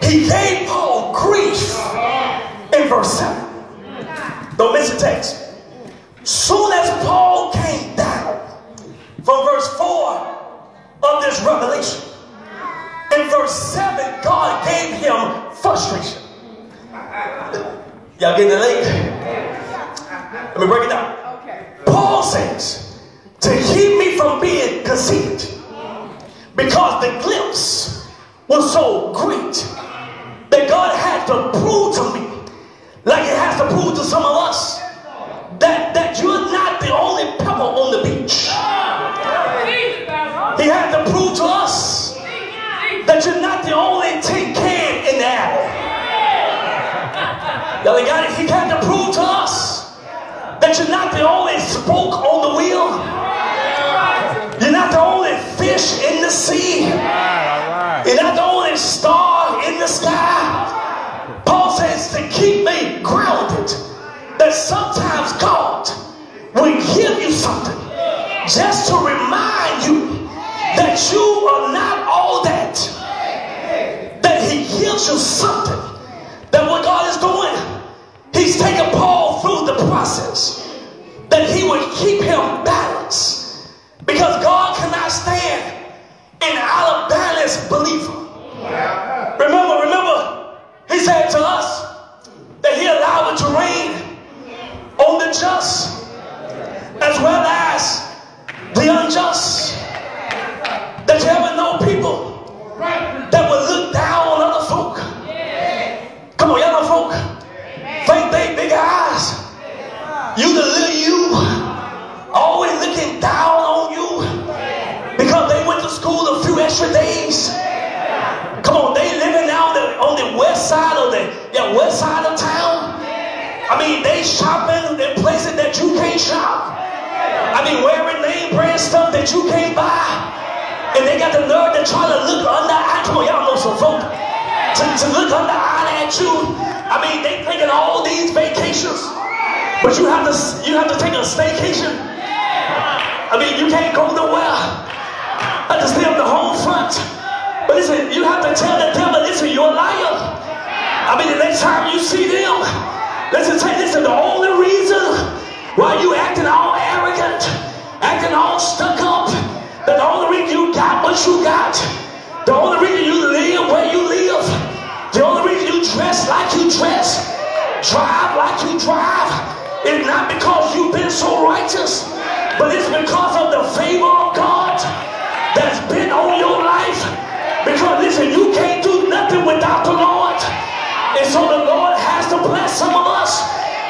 He gave Paul grief in verse 7. Don't miss the text. Soon as Paul came down from verse 4 of this revelation, in verse 7, God gave him frustration. Y'all getting it late? Let me break it down. Paul says, to keep me from being conceited, because the glimpse was so great that God had to prove to me, like it has to prove to some of us, that you're not the only pebble on the beach. He had to prove to us that you're not the only tin can in the alley. Y'all got it? He had to prove to us that you're not the only spoke on the wheel. You're not the only fish in the sea. You're not the only star in the sky. Paul says to keep me grounded, that sometimes God will give you something just to remind you that you are not all that. That he gives you something, that what God is doing, he's taking Paul through the process, that he would keep him balanced, because God cannot stand an out of balance believer. Remember, he said to us that he allowed it to rain on the just as well as the unjust. That you ever know people that will look down on other folk? Come on, y'all know folk. Fake big eyes. You the little you, always looking down on you because they went to school a few extra days. Come on, they living now on the west side of west side of town. I mean, they shopping in places that you can't shop. I mean, wearing name brand stuff that you can't buy. And they got the nerve to try to look under eye. Come on, y'all know some folk. To look under eye at you. I mean, they taking all these vacations. But you have to take a staycation. I mean, you can't go nowhere. I just stay on the home front. But listen, you have to tell the devil, listen, you're a liar. I mean, the next time you see them, listen, the only reason why you acting all arrogant, acting all stuck up, that the only reason you got what you got, the only reason you live where you live, the only reason you dress like you dress, drive like you drive, is not because you've been so righteous, but it's because of the favor of God that's been on your life. Because listen, you can't do nothing without the Lord. And so the Lord has to bless some of us.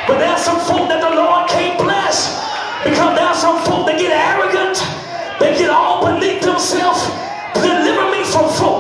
But there's some folk that the Lord can't bless. Because there's some folk that get arrogant. They get all beneath themselves. Deliver me from folk